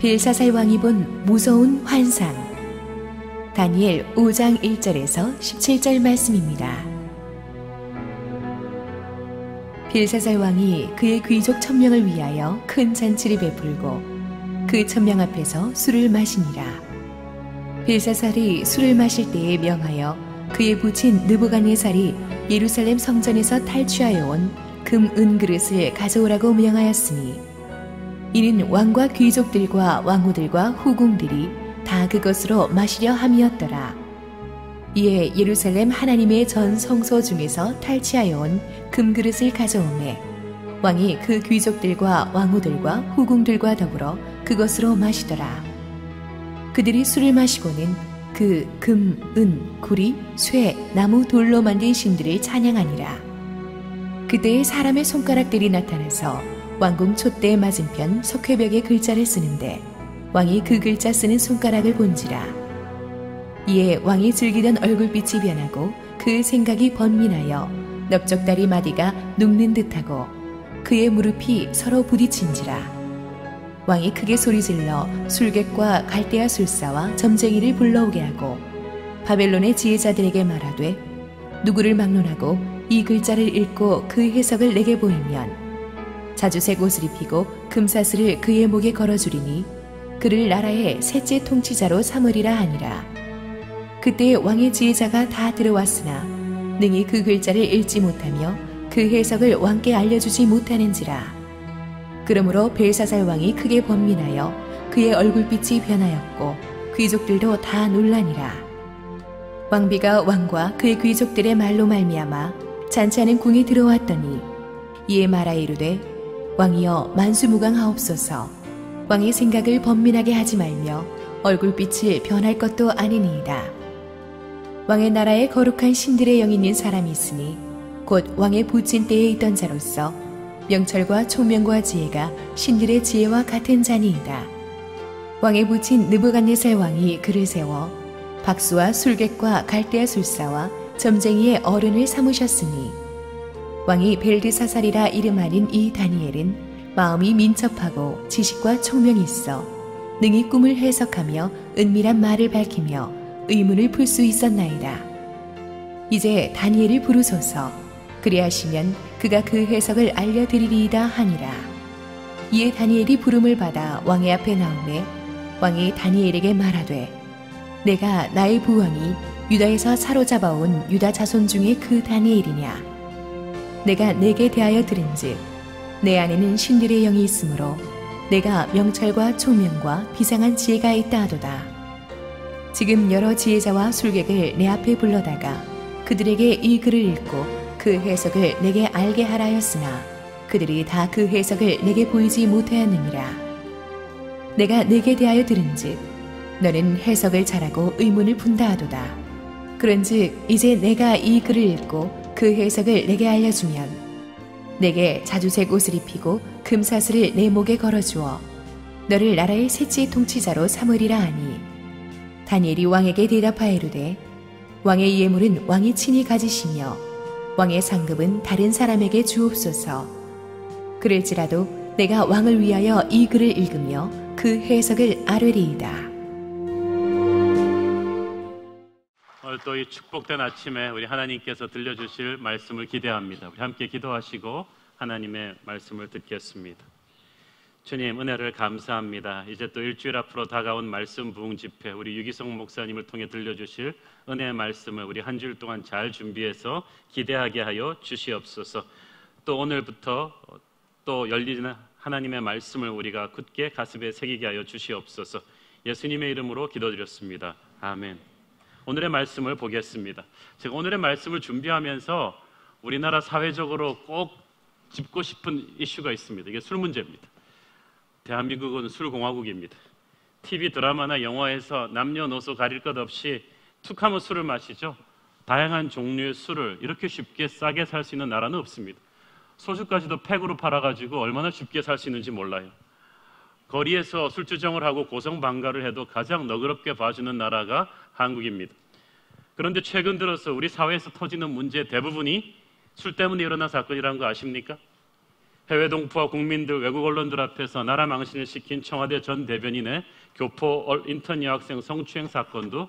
벨사살 왕이 본 무서운 환상. 다니엘 5장 1절에서 17절 말씀입니다. 벨사살 왕이 그의 귀족 1000명을 위하여 큰 잔치를 베풀고 그 1000명 앞에서 술을 마시니라. 벨사살이 술을 마실 때에 명하여 그의 부친 느부갓네살이 예루살렘 성전에서 탈취하여 온 금, 은 그릇을 가져오라고 명하였으니 이는 왕과 귀족들과 왕후들과 후궁들이 다 그것으로 마시려 함이었더라. 이에 예루살렘 하나님의 전 성소 중에서 탈취하여 온 금그릇을 가져오매 왕이 그 귀족들과 왕후들과 후궁들과 더불어 그것으로 마시더라. 그들이 술을 마시고는 그 금, 은, 구리, 쇠, 나무, 돌로 만든 신들을 찬양하니라. 그때에 사람의 손가락들이 나타나서 왕궁 촛대 맞은편 석회벽에 글자를 쓰는데 왕이 그 글자 쓰는 손가락을 본지라. 이에 왕이 즐기던 얼굴빛이 변하고 그 생각이 번민하여 넓적다리 마디가 눕는 듯하고 그의 무릎이 서로 부딪힌지라. 왕이 크게 소리질러 술객과 갈대아 술사와 점쟁이를 불러오게 하고 바벨론의 지혜자들에게 말하되 누구를 막론하고 이 글자를 읽고 그 해석을 내게 보이면 자주색 옷을 입히고 금사슬을 그의 목에 걸어주리니 그를 나라의 셋째 통치자로 삼으리라 하니라. 그때 왕의 지혜자가 다 들어왔으나 능히 그 글자를 읽지 못하며 그 해석을 왕께 알려주지 못하는지라. 그러므로 벨사살 왕이 크게 번민하여 그의 얼굴빛이 변하였고 귀족들도 다 놀라니라. 왕비가 왕과 그의 귀족들의 말로 말미암아 잔치하는 궁에 들어왔더니 이에 말하 이르되 왕이여 만수무강하옵소서. 왕의 생각을 번민하게 하지 말며 얼굴빛을 변할 것도 아니니이다. 왕의 나라에 거룩한 신들의 영이 있는 사람이 있으니 곧 왕의 부친 때에 있던 자로서 명철과 총명과 지혜가 신들의 지혜와 같은 자니이다. 왕의 부친 느부갓네살 왕이 그를 세워 박수와 술객과 갈대아 술사와 점쟁이의 어른을 삼으셨으니 왕이 벨드사살이라 이름하는 이 다니엘은 마음이 민첩하고 지식과 총명이 있어 능히 꿈을 해석하며 은밀한 말을 밝히며 의문을 풀 수 있었나이다. 이제 다니엘을 부르소서. 그리하시면 그가 그 해석을 알려드리리이다 하니라. 이에 다니엘이 부름을 받아 왕의 앞에 나오매 왕이 다니엘에게 말하되 내가 나의 부왕이 유다에서 사로잡아온 유다 자손 중에 그 다니엘이냐. 내가 내게 대하여 들은즉 내 안에는 신들의 영이 있으므로 내가 명철과 총명과 비상한 지혜가 있다 하도다. 지금 여러 지혜자와 술객을 내 앞에 불러다가 그들에게 이 글을 읽고 그 해석을 내게 알게 하라 하였으나 그들이 다 그 해석을 내게 보이지 못하였느니라. 내가 내게 대하여 들은즉 너는 해석을 잘하고 의문을 푼다 하도다. 그런즉 이제 내가 이 글을 읽고 그 해석을 내게 알려주면 내게 자주색 옷을 입히고 금사슬을 내 목에 걸어주어 너를 나라의 셋째 통치자로 삼으리라 하니 다니엘이 왕에게 대답하이르되 왕의 예물은 왕이 친히 가지시며 왕의 상급은 다른 사람에게 주옵소서. 그럴지라도 내가 왕을 위하여 이 글을 읽으며 그 해석을 아뢰리이다. 오늘 또 이 축복된 아침에 우리 하나님께서 들려주실 말씀을 기대합니다. 우리 함께 기도하시고 하나님의 말씀을 듣겠습니다. 주님 은혜를 감사합니다. 이제 또 일주일 앞으로 다가온 말씀 부흥 집회 우리 유기성 목사님을 통해 들려주실 은혜의 말씀을 우리 한 주일 동안 잘 준비해서 기대하게 하여 주시옵소서. 또 오늘부터 또 열리는 하나님의 말씀을 우리가 굳게 가슴에 새기게 하여 주시옵소서. 예수님의 이름으로 기도드렸습니다. 아멘. 오늘의 말씀을 보겠습니다. 제가 오늘의 말씀을 준비하면서 우리나라 사회적으로 꼭 짚고 싶은 이슈가 있습니다. 이게 술 문제입니다. 대한민국은 술공화국입니다. TV 드라마나 영화에서 남녀노소 가릴 것 없이 툭하면 술을 마시죠. 다양한 종류의 술을 이렇게 쉽게 싸게 살 수 있는 나라는 없습니다. 소주까지도 팩으로 팔아가지고 얼마나 쉽게 살 수 있는지 몰라요. 거리에서 술주정을 하고 고성방가를 해도 가장 너그럽게 봐주는 나라가 한국입니다. 그런데 최근 들어서 우리 사회에서 터지는 문제 대부분이 술 때문에 일어난 사건이라는 거 아십니까? 해외 동포와 국민들, 외국 언론들 앞에서 나라 망신을 시킨 청와대 전 대변인의 교포 인턴 여학생 성추행 사건도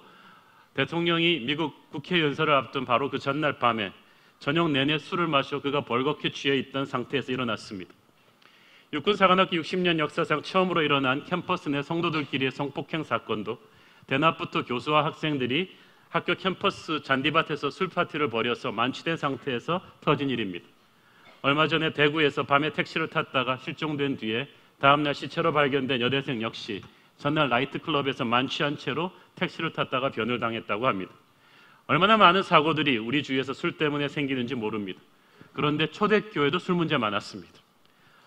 대통령이 미국 국회 연설을 앞둔 바로 그 전날 밤에 저녁 내내 술을 마셔 그가 벌겋게 취해 있던 상태에서 일어났습니다. 육군사관학교 60년 역사상 처음으로 일어난 캠퍼스 내 성도들끼리의 성폭행 사건도 대낮부터 교수와 학생들이 학교 캠퍼스 잔디밭에서 술파티를 벌여서 만취된 상태에서 터진 일입니다. 얼마 전에 대구에서 밤에 택시를 탔다가 실종된 뒤에 다음날 시체로 발견된 여대생 역시 전날 나이트클럽에서 만취한 채로 택시를 탔다가 변을 당했다고 합니다. 얼마나 많은 사고들이 우리 주위에서 술 때문에 생기는지 모릅니다. 그런데 초대교회도 술 문제 많았습니다.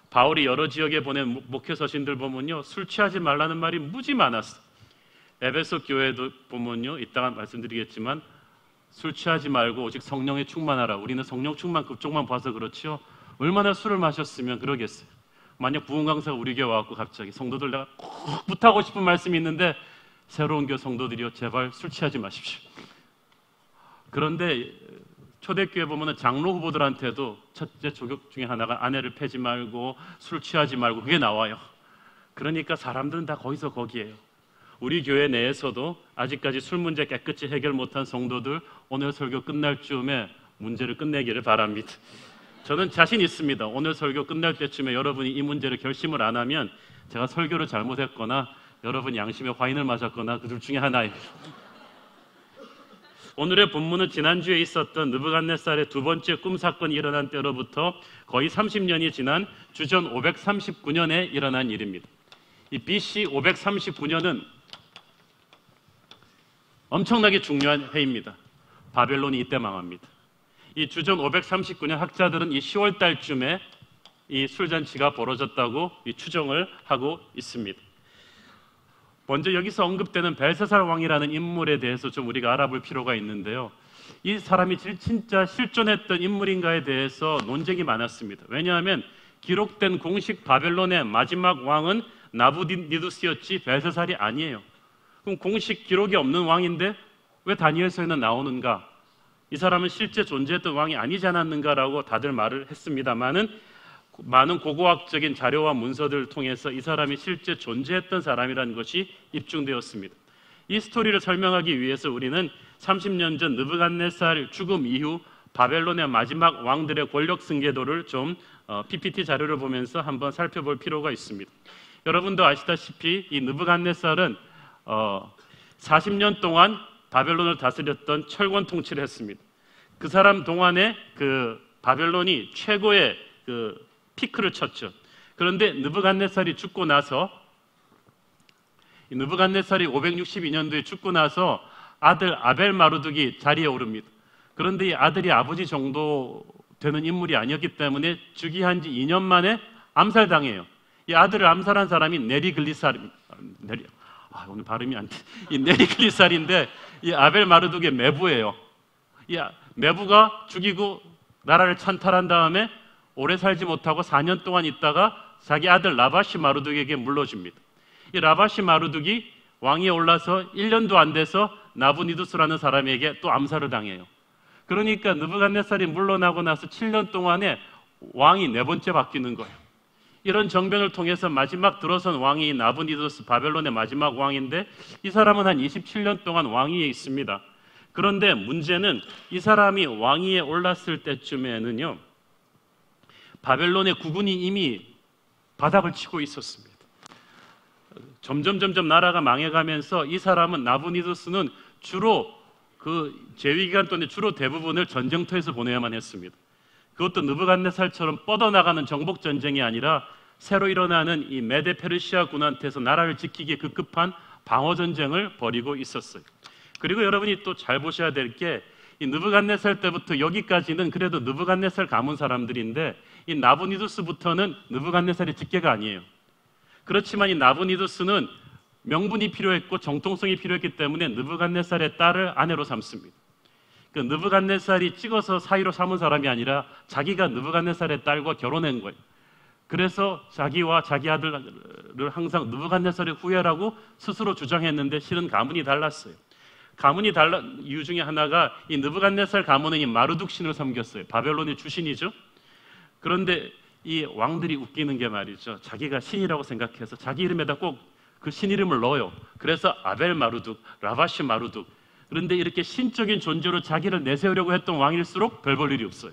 바울이 여러 지역에 보낸 목회 서신들 보면요, 술 취하지 말라는 말이 무지 많았어요. 에베소 교회도 보면요, 이따가 말씀드리겠지만 술 취하지 말고 오직 성령에 충만하라. 우리는 성령 충만 그쪽만 봐서 그렇지요. 얼마나 술을 마셨으면 그러겠어요. 만약 부흥 강사가 우리 교회 와갖고 갑자기 성도들 내가 꼭 부탁하고 싶은 말씀이 있는데 새로운 교회 성도들이요, 제발 술 취하지 마십시오. 그런데 초대교회 보면은 장로 후보들한테도 첫째 조격 중에 하나가 아내를 패지 말고 술 취하지 말고 그게 나와요. 그러니까 사람들은 다 거기서 거기에요. 우리 교회 내에서도 아직까지 술 문제 깨끗이 해결 못한 성도들 오늘 설교 끝날 즈음에 문제를 끝내기를 바랍니다. 저는 자신 있습니다. 오늘 설교 끝날 때쯤에 여러분이 이 문제를 결심을 안 하면 제가 설교를 잘못했거나 여러분 양심에 화인을 맞았거나 그 둘 중에 하나예요. 오늘의 본문은 지난주에 있었던 느부갓네살의 두 번째 꿈 사건이 일어난 때로부터 거의 30년이 지난 주전 539년에 일어난 일입니다. 이 BC 539년은 엄청나게 중요한 해입니다. 바벨론이 이때 망합니다. 이 주전 539년 학자들은 이 10월 달쯤에 이 술잔치가 벌어졌다고 이 추정을 하고 있습니다. 먼저 여기서 언급되는 벨사살 왕이라는 인물에 대해서 좀 우리가 알아볼 필요가 있는데요. 이 사람이 진짜 실존했던 인물인가에 대해서 논쟁이 많았습니다. 왜냐하면 기록된 공식 바벨론의 마지막 왕은 나부니두스였지 벨사살이 아니에요. 그럼 공식 기록이 없는 왕인데 왜 다니엘서에는 나오는가? 이 사람은 실제 존재했던 왕이 아니지 않았는가라고 다들 말을 했습니다만은 많은 고고학적인 자료와 문서들을 통해서 이 사람이 실제 존재했던 사람이라는 것이 입증되었습니다. 이 스토리를 설명하기 위해서 우리는 30년 전 느부갓네살 죽음 이후 바벨론의 마지막 왕들의 권력 승계도를 좀 PPT 자료를 보면서 한번 살펴볼 필요가 있습니다. 여러분도 아시다시피 이 느부갓네살은 40년 동안 바벨론을 다스렸던 철권 통치를 했습니다. 그 사람 동안에 그 바벨론이 최고의 그 피크를 쳤죠. 그런데 느부갓네살이 죽고 나서 느부갓네살이 562년도에 죽고 나서 아들 아벨 마르둑이 자리에 오릅니다. 그런데 이 아들이 아버지 정도 되는 인물이 아니었기 때문에 즉위한 지 2년 만에 암살당해요. 이 아들을 암살한 사람이 오늘 발음이 안 돼. 이 네리글리살인데 이 아벨 마르둑의 매부예요. 이 매부가 죽이고 나라를 찬탈한 다음에 오래 살지 못하고 4년 동안 있다가 자기 아들 라바시 마르둑에게 물러줍니다. 이 라바시 마르둑이 왕위에 올라서 1년도 안 돼서 나부니두스라는 사람에게 또 암살을 당해요. 그러니까 느부갓네살이 물러나고 나서 7년 동안에 왕이 4번째 바뀌는 거예요. 이런 정변을 통해서 마지막 들어선 왕이 나부니두스, 바벨론의 마지막 왕인데 이 사람은 한 27년 동안 왕위에 있습니다. 그런데 문제는 이 사람이 왕위에 올랐을 때쯤에는요, 바벨론의 국군이 이미 바닥을 치고 있었습니다. 점점 나라가 망해가면서 이 사람은 나부니두스는 주로 그 재위기간 동안에 주로 대부분을 전쟁터에서 보내야만 했습니다. 그것도 느부갓네살처럼 뻗어나가는 정복 전쟁이 아니라 새로 일어나는 이 메데 페르시아 군한테서 나라를 지키기에 급급한 방어 전쟁을 벌이고 있었어요. 그리고 여러분이 또 잘 보셔야 될 게 이 느부갓네살 때부터 여기까지는 그래도 느부갓네살 가문 사람들인데 이 나부니두스부터는 느부갓네살의 직계가 아니에요. 그렇지만 이 나부니두스는 명분이 필요했고 정통성이 필요했기 때문에 느부갓네살의 딸을 아내로 삼습니다. 그 느부갓네살이 찍어서 사위로 삼은 사람이 아니라 자기가 느부갓네살의 딸과 결혼한 거예요. 그래서 자기와 자기 아들을 항상 느부갓네살의 후예라고 스스로 주장했는데 실은 가문이 달랐어요. 가문이 달라 이유 중에 하나가 이 느부갓네살 가문은 이 마르둑 신을 섬겼어요. 바벨론의 주신이죠. 그런데 이 왕들이 웃기는 게 말이죠. 자기가 신이라고 생각해서 자기 이름에다 꼭 그 신 이름을 넣어요. 그래서 아벨 마루둑, 라바시 마루둑. 그런데 이렇게 신적인 존재로 자기를 내세우려고 했던 왕일수록 별 볼 일이 없어요.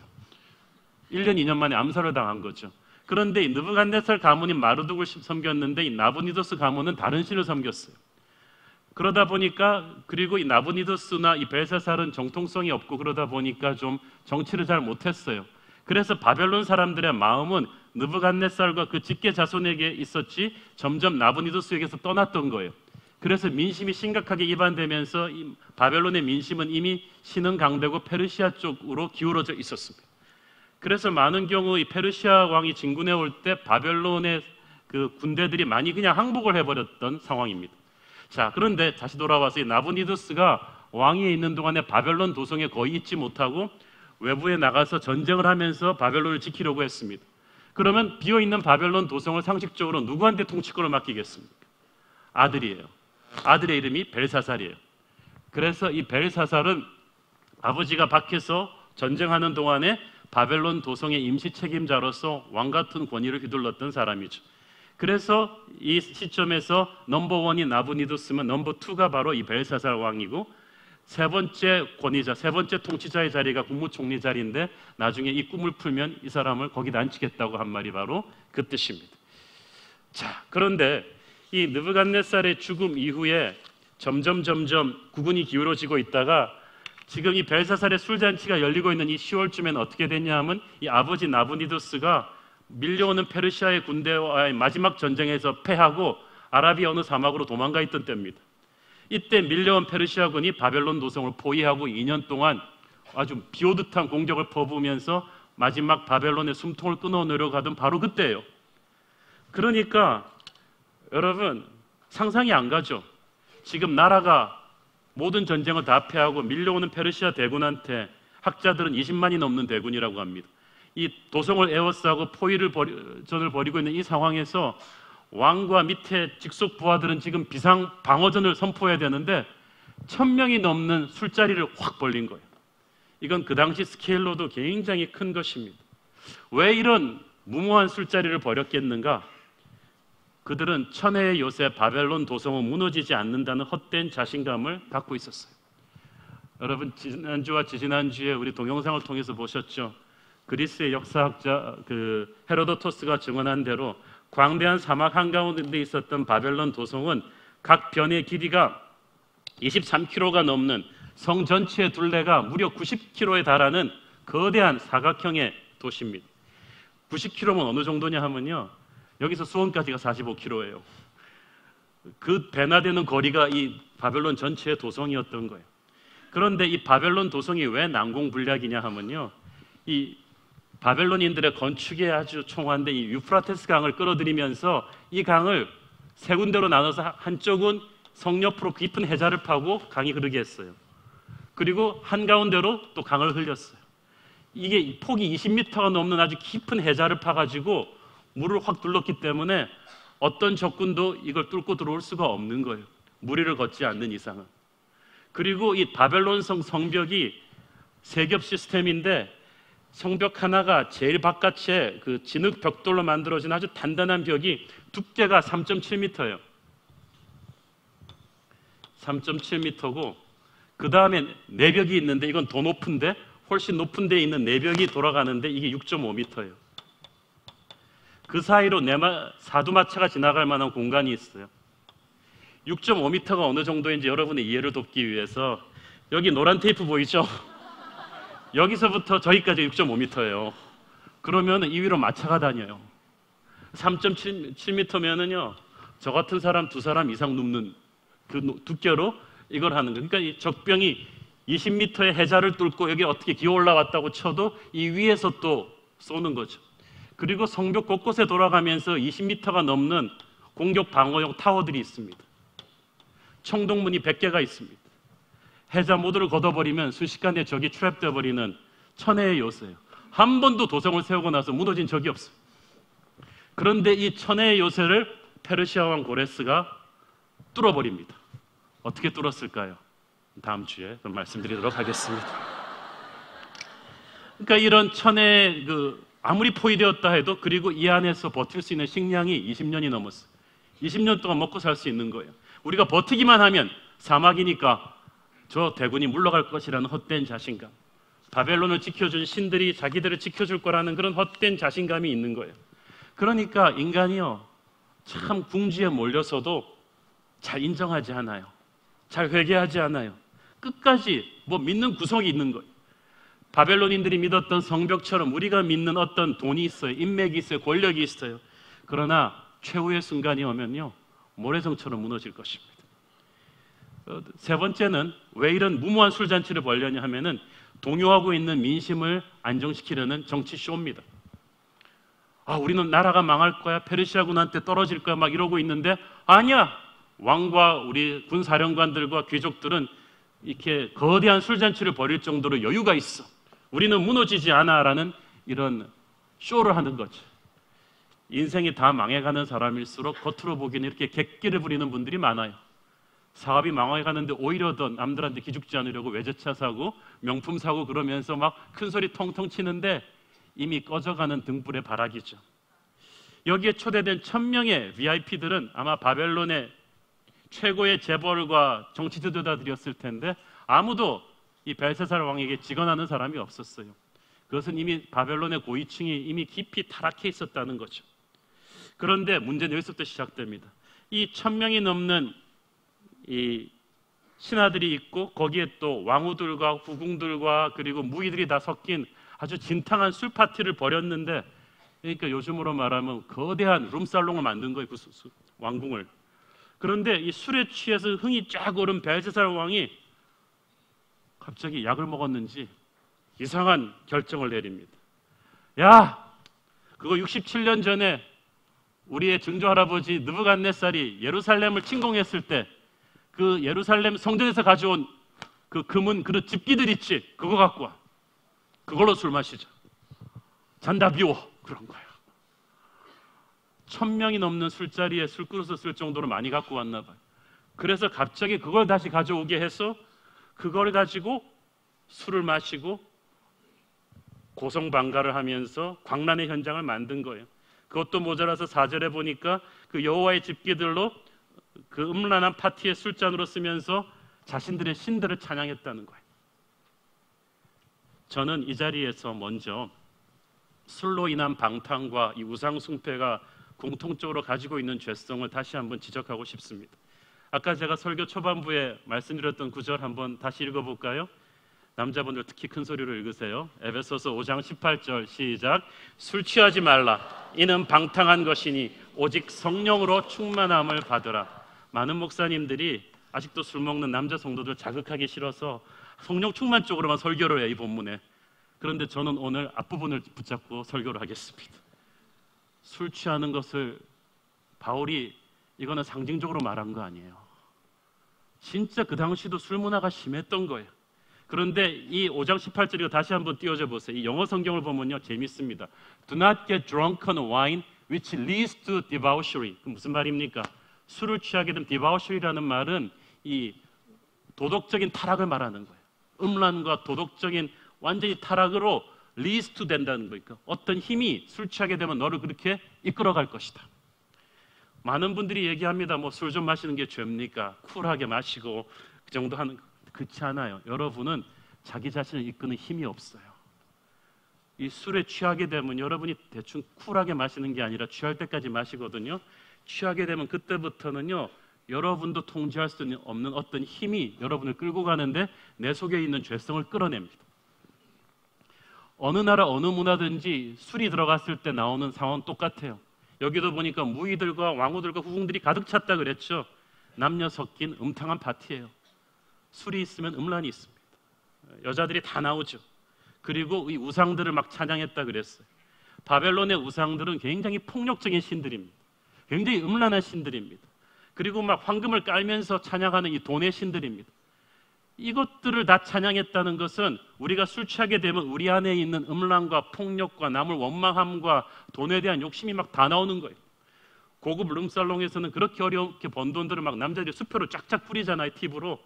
1년, 2년 만에 암살을 당한 거죠. 그런데 이 느부갓네살 가문이 마루둑을 섬겼는데 이 나부니도스 가문은 다른 신을 섬겼어요. 그러다 보니까 그리고 이 나부니도스나 이 벨사살은 정통성이 없고 그러다 보니까 좀 정치를 잘 못했어요. 그래서 바벨론 사람들의 마음은 느부갓네살과 그 직계 자손에게 있었지 점점 나부니도스에게서 떠났던 거예요. 그래서 민심이 심각하게 이반되면서 이 바벨론의 민심은 이미 신흥 강대국 페르시아 쪽으로 기울어져 있었습니다. 그래서 많은 경우 이 페르시아 왕이 진군해 올 때 바벨론의 그 군대들이 많이 그냥 항복을 해버렸던 상황입니다. 자, 그런데 다시 돌아와서 이 나부니도스가 왕위에 있는 동안에 바벨론 도성에 거의 있지 못하고 외부에 나가서 전쟁을 하면서 바벨론을 지키려고 했습니다. 그러면 비어있는 바벨론 도성을 상식적으로 누구한테 통치권을 맡기겠습니까? 아들이에요. 아들의 이름이 벨사살이에요. 그래서 이 벨사살은 아버지가 밖에서 전쟁하는 동안에 바벨론 도성의 임시 책임자로서 왕 같은 권위를 휘둘렀던 사람이죠. 그래서 이 시점에서 넘버1이 나부니도스면 넘버2가 바로 이 벨사살 왕이고 세 번째 권위자, 세 번째 통치자의 자리가 국무총리 자리인데 나중에 이 꿈을 풀면 이 사람을 거기다 앉히겠다고 한 말이 바로 그 뜻입니다. 자, 그런데 이 느부갓네살의 죽음 이후에 점점 국운이 기울어지고 있다가 지금 이 벨사살의 술잔치가 열리고 있는 이 10월쯤에는 어떻게 됐냐 하면 이 아버지 나부니도스가 밀려오는 페르시아의 군대와의 마지막 전쟁에서 패하고 아라비아 어느 사막으로 도망가 있던 때입니다. 이때 밀려온 페르시아군이 바벨론 도성을 포위하고 2년 동안 아주 비오듯한 공격을 퍼부으면서 마지막 바벨론의 숨통을 끊어내려고 하던 바로 그때예요. 그러니까 여러분 상상이 안 가죠. 지금 나라가 모든 전쟁을 다 패하고 밀려오는 페르시아 대군한테 학자들은 20만이 넘는 대군이라고 합니다. 이 도성을 에워싸고 포위전을 벌이고 있는 이 상황에서 왕과 밑에 직속 부하들은 지금 비상 방어전을 선포해야 되는데 1000명이 넘는 술자리를 확 벌린 거예요. 이건 그 당시 스케일로도 굉장히 큰 것입니다. 왜 이런 무모한 술자리를 벌였겠는가? 그들은 천혜의 요새 바벨론 도성은 무너지지 않는다는 헛된 자신감을 갖고 있었어요. 여러분 지난주와 지지난주에 우리 동영상을 통해서 보셨죠? 그리스의 역사학자 헤로도토스가 증언한 대로 광대한 사막 한가운데 있었던 바벨론 도성은 각 변의 길이가 23km가 넘는 성 전체의 둘레가 무려 90km에 달하는 거대한 사각형의 도시입니다. 90km면 어느 정도냐 하면요, 여기서 수원까지가 45km예요. 그 배나 되는 거리가 이 바벨론 전체의 도성이었던 거예요. 그런데 이 바벨론 도성이 왜 난공불락이냐 하면요, 이 바벨론인들의 건축에 아주 총한데 이 유프라테스 강을 끌어들이면서 이 강을 세 군데로 나눠서 한쪽은 성 옆으로 깊은 해자를 파고 강이 흐르게 했어요. 그리고 한가운데로 또 강을 흘렸어요. 이게 폭이 20m가 넘는 아주 깊은 해자를 파가지고 물을 확 둘렀기 때문에 어떤 적군도 이걸 뚫고 들어올 수가 없는 거예요. 무리를 걷지 않는 이상은. 그리고 이 바벨론성 성벽이 세겹 시스템인데 성벽 하나가 제일 바깥에 그 진흙 벽돌로 만들어진 아주 단단한 벽이 두께가 3.7m예요. 3.7m고 그 다음에 내벽이 있는데 이건 더 높은데 훨씬 높은 데에 있는 내벽이 돌아가는데 이게 6.5m예요. 그 사이로 사두마차가 지나갈 만한 공간이 있어요. 6.5m가 어느 정도인지 여러분의 이해를 돕기 위해서 여기 노란 테이프 보이죠? 여기서부터 저기까지 6.5m예요. 그러면 이 위로 마차가 다녀요. 3.7m면은요, 저 같은 사람 2사람 이상 눕는 그 두께로 이걸 하는 거예요. 그러니까 이 적병이 20m의 해자를 뚫고 여기 어떻게 기어 올라왔다고 쳐도 이 위에서 또 쏘는 거죠. 그리고 성벽 곳곳에 돌아가면서 20m가 넘는 공격 방어용 타워들이 있습니다. 청동문이 100개가 있습니다. 해자 모두를 걷어버리면 순식간에 적이 트랩되어 버리는 천혜의 요새예요. 한 번도 도성을 세우고 나서 무너진 적이 없어요. 그런데 이 천혜의 요새를 페르시아 왕 고레스가 뚫어버립니다. 어떻게 뚫었을까요? 다음 주에 말씀드리도록 하겠습니다. 그러니까 이런 천혜의 아무리 포위되었다 해도 그리고 이 안에서 버틸 수 있는 식량이 20년이 넘었어요. 20년 동안 먹고 살 수 있는 거예요. 우리가 버티기만 하면 사막이니까 저 대군이 물러갈 것이라는 헛된 자신감, 바벨론을 지켜준 신들이 자기들을 지켜줄 거라는 그런 헛된 자신감이 있는 거예요. 그러니까 인간이요, 참 궁지에 몰려서도 잘 인정하지 않아요. 잘 회개하지 않아요. 끝까지 뭐 믿는 구석이 있는 거예요. 바벨론인들이 믿었던 성벽처럼 우리가 믿는 어떤 돈이 있어요. 인맥이 있어요. 권력이 있어요. 그러나 최후의 순간이 오면요, 모래성처럼 무너질 것입니다. 세 번째는 왜 이런 무모한 술잔치를 벌려냐 하면은 동요하고 있는 민심을 안정시키려는 정치 쇼입니다. 우리는 나라가 망할 거야, 페르시아군한테 떨어질 거야 막 이러고 있는데, 아니야, 왕과 우리 군사령관들과 귀족들은 이렇게 거대한 술잔치를 벌일 정도로 여유가 있어, 우리는 무너지지 않아 라는 이런 쇼를 하는 거죠. 인생이 다 망해가는 사람일수록 겉으로 보기에는 이렇게 객기를 부리는 분들이 많아요. 사업이 망해가는데 오히려 더 남들한테 기죽지 않으려고 외제차 사고 명품 사고 그러면서 막 큰소리 통통 치는데 이미 꺼져가는 등불의 바락이죠. 여기에 초대된 1000명의 VIP들은 아마 바벨론의 최고의 재벌과 정치지도자 드렸을 텐데 아무도 이 벨사살 왕에게 직언하는 사람이 없었어요. 그것은 이미 바벨론의 고위층이 이미 깊이 타락해 있었다는 거죠. 그런데 문제는 여기서부터 시작됩니다. 이 1000명이 넘는 이 신하들이 있고 거기에 또 왕후들과 후궁들과 그리고 무기들이 다 섞인 아주 진탕한 술 파티를 벌였는데, 그러니까 요즘으로 말하면 거대한 룸살롱을 만든 거예요, 그 왕궁을. 그런데 이 술에 취해서 흥이 쫙 오른 벨사살 왕이 갑자기 약을 먹었는지 이상한 결정을 내립니다. 야, 그거 67년 전에 우리의 증조 할아버지 느부갓네살이 예루살렘을 침공했을 때 그 예루살렘 성전에서 가져온 그 금은 그릇 집기들 있지, 그거 갖고 와. 그걸로 술 마시자. 잔다 비워. 그런 거야. 1000명이 넘는 술자리에 술그릇을 쓸 정도로 많이 갖고 왔나 봐요. 그래서 갑자기 그걸 다시 가져오게 해서 그걸 가지고 술을 마시고 고성방가를 하면서 광란의 현장을 만든 거예요. 그것도 모자라서 4절에 보니까 그 여호와의 집기들로 그 음란한 파티의 술잔으로 쓰면서 자신들의 신들을 찬양했다는 거예요. 저는 이 자리에서 먼저 술로 인한 방탕과 이 우상 숭배가 공통적으로 가지고 있는 죄성을 다시 한번 지적하고 싶습니다. 아까 제가 설교 초반부에 말씀드렸던 구절 한번 다시 읽어볼까요? 남자분들 특히 큰 소리로 읽으세요. 에베소서 5장 18절 시작. 술 취하지 말라. 이는 방탕한 것이니 오직 성령으로 충만함을 받으라. 많은 목사님들이 아직도 술 먹는 남자 성도들 자극하기 싫어서 성령 충만 쪽으로만 설교를 해요, 이 본문에. 그런데 저는 오늘 앞부분을 붙잡고 설교를 하겠습니다. 술 취하는 것을 바울이 이거는 상징적으로 말한 거 아니에요. 진짜 그 당시도 술 문화가 심했던 거예요. 그런데 이 5장 18절 다시 한번 띄워줘 보세요. 이 영어 성경을 보면요, 재밌습니다. Do not get drunk on wine which leads to debauchery. 그 무슨 말입니까? 술을 취하게 되면 debauchery라는 말은 이 도덕적인 타락을 말하는 거예요. 음란과 도덕적인 완전히 타락으로 leads to 된다는 거니까 어떤 힘이 술 취하게 되면 너를 그렇게 이끌어갈 것이다. 많은 분들이 얘기합니다. 뭐 술 좀 마시는 게 죄입니까? 쿨하게 마시고 그 정도 하는. 그렇지 않아요. 여러분은 자기 자신을 이끄는 힘이 없어요. 이 술에 취하게 되면 여러분이 대충 쿨하게 마시는 게 아니라 취할 때까지 마시거든요. 취하게 되면 그때부터는요, 여러분도 통제할 수 없는 어떤 힘이 여러분을 끌고 가는데 내 속에 있는 죄성을 끌어냅니다. 어느 나라 어느 문화든지 술이 들어갔을 때 나오는 상황은 똑같아요. 여기도 보니까 무희들과 왕후들과 후궁들이 가득 찼다 그랬죠. 남녀 섞인 음탕한 파티예요. 술이 있으면 음란이 있습니다. 여자들이 다 나오죠. 그리고 이 우상들을 막 찬양했다 그랬어요. 바벨론의 우상들은 굉장히 폭력적인 신들입니다. 굉장히 음란한 신들입니다. 그리고 막 황금을 깔면서 찬양하는 이 돈의 신들입니다. 이것들을 다 찬양했다는 것은 우리가 술 취하게 되면 우리 안에 있는 음란과 폭력과 남을 원망함과 돈에 대한 욕심이 막 다 나오는 거예요. 고급 룸살롱에서는 그렇게 어렵게 번 돈들을 막 남자들이 수표로 쫙쫙 뿌리잖아요, 팁으로.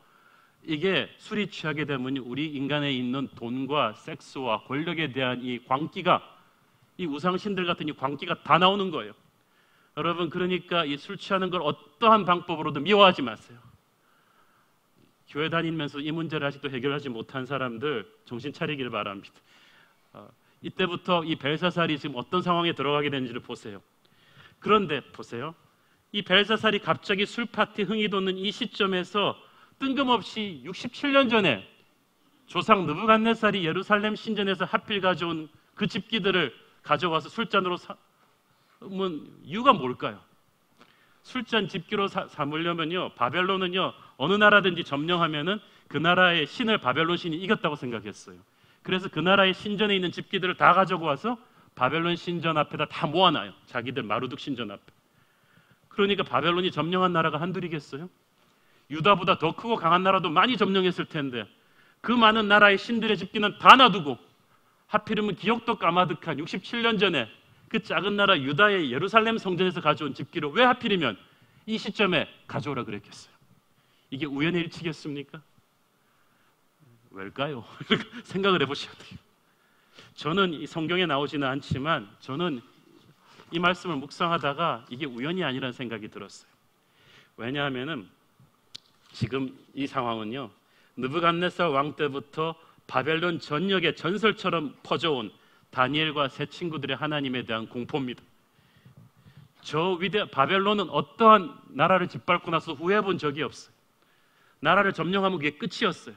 이게 술이 취하게 되면 우리 인간에 있는 돈과 섹스와 권력에 대한 이 광기가 이 우상신들 같은 이 광기가 다 나오는 거예요. 여러분, 그러니까 이 술 취하는 걸 어떠한 방법으로도 미워하지 마세요. 교회 다니면서 이 문제를 아직도 해결하지 못한 사람들 정신 차리길 바랍니다. 이때부터 이 벨사살이 지금 어떤 상황에 들어가게 되는지를 보세요. 그런데 보세요. 이 벨사살이 갑자기 술 파티 흥이 돋는 이 시점에서 뜬금없이 67년 전에 조상 느부갓네살이 예루살렘 신전에서 하필 가져온 그 집기들을 가져와서 술잔으로 삼은 이유가 뭘까요? 술잔 집기로 삼으려면요, 바벨론은요 어느 나라든지 점령하면은 그 나라의 신을 바벨론 신이 이겼다고 생각했어요. 그래서 그 나라의 신전에 있는 집기들을 다 가지고 와서 바벨론 신전 앞에다 다 모아놔요. 자기들 마루둑 신전 앞에. 그러니까 바벨론이 점령한 나라가 한둘이겠어요? 유다보다 더 크고 강한 나라도 많이 점령했을 텐데 그 많은 나라의 신들의 집기는 다 놔두고 하필이면 기억도 까마득한 67년 전에 그 작은 나라 유다의 예루살렘 성전에서 가져온 집기를 왜 하필이면 이 시점에 가져오라 그랬겠어요? 이게 우연의 일치겠습니까? 왜일까요? 생각을 해보셔야 돼요. 저는 이 성경에 나오지는 않지만 저는 이 말씀을 묵상하다가 이게 우연이 아니라는 생각이 들었어요. 왜냐하면은 지금 이 상황은요, 느부갓네살 왕 때부터 바벨론 전역에 전설처럼 퍼져온 다니엘과 세 친구들의 하나님에 대한 공포입니다. 바벨론은 어떠한 나라를 짓밟고 나서 후회해본 적이 없어요. 나라를 점령하면 그게 끝이었어요.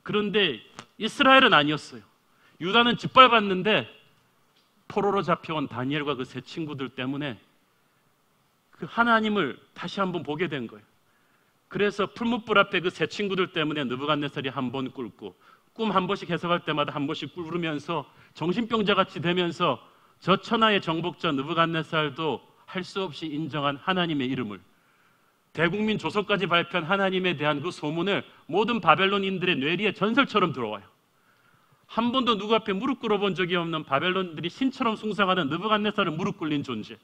그런데 이스라엘은 아니었어요. 유다는 짓밟았는데 포로로 잡혀온 다니엘과 그 세 친구들 때문에 그 하나님을 다시 한번 보게 된 거예요. 그래서 풀무불 앞에 그 세 친구들 때문에 느부갓네살이 한 번 꿇고 꿈 한 번씩 해석할 때마다 한 번씩 꿇으면서 정신병자같이 되면서 저 천하의 정복자 느부갓네살도 할 수 없이 인정한 하나님의 이름을, 대국민 조선까지 발표한 하나님에 대한 그 소문을 모든 바벨론인들의 뇌리에 전설처럼 들어와요. 한 번도 누구 앞에 무릎 꿇어본 적이 없는 바벨론들이 신처럼 숭상하는 느부갓네살을 무릎 꿇린 존재.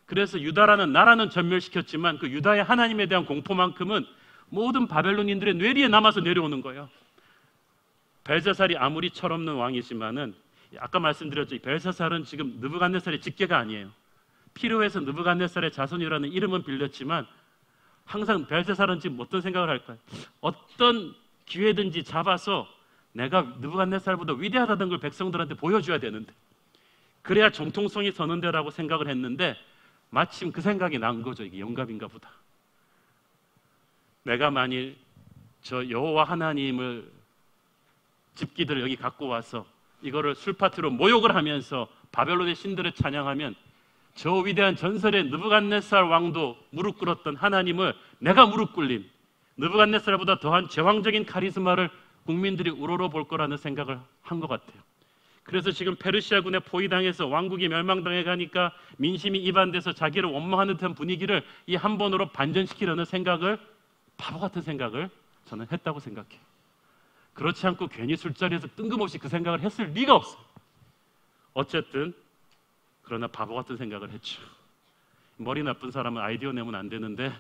그래서 유다라는 나라는 전멸시켰지만 그 유다의 하나님에 대한 공포만큼은 모든 바벨론인들의 뇌리에 남아서 내려오는 거예요. 벨사살이 아무리 철없는 왕이지만은 아까 말씀드렸죠. 벨사살은 지금 느부갓네살의 직계가 아니에요. 필요해서 느부갓네살의 자손이라는 이름은 빌렸지만 항상 벨사살은 지금 어떤 생각을 할까요? 어떤 기회든지 잡아서 내가 느부갓네살보다 위대하다는 걸 백성들한테 보여줘야 되는데 그래야 정통성이 서는 데라고 생각을 했는데 마침 그 생각이 난 거죠. 이게 영감인가 보다. 내가 만일 저 여호와 하나님을 집기들을 여기 갖고 와서 이거를 술파티로 모욕을 하면서 바벨론의 신들을 찬양하면 저 위대한 전설의 느부갓네살 왕도 무릎 꿇었던 하나님을 내가 무릎 꿇린 느부갓네살보다 더한 제왕적인 카리스마를 국민들이 우러러 볼 거라는 생각을 한 것 같아요. 그래서 지금 페르시아군에 포위당해서 왕국이 멸망당해 가니까 민심이 이반돼서 자기를 원망하는 듯한 분위기를 이 한 번으로 반전시키려는 생각을, 바보 같은 생각을 저는 했다고 생각해요. 그렇지 않고 괜히 술자리에서 뜬금없이 그 생각을 했을 리가 없어요. 어쨌든 그러나 바보 같은 생각을 했죠. 머리 나쁜 사람은 아이디어 내면 안 되는데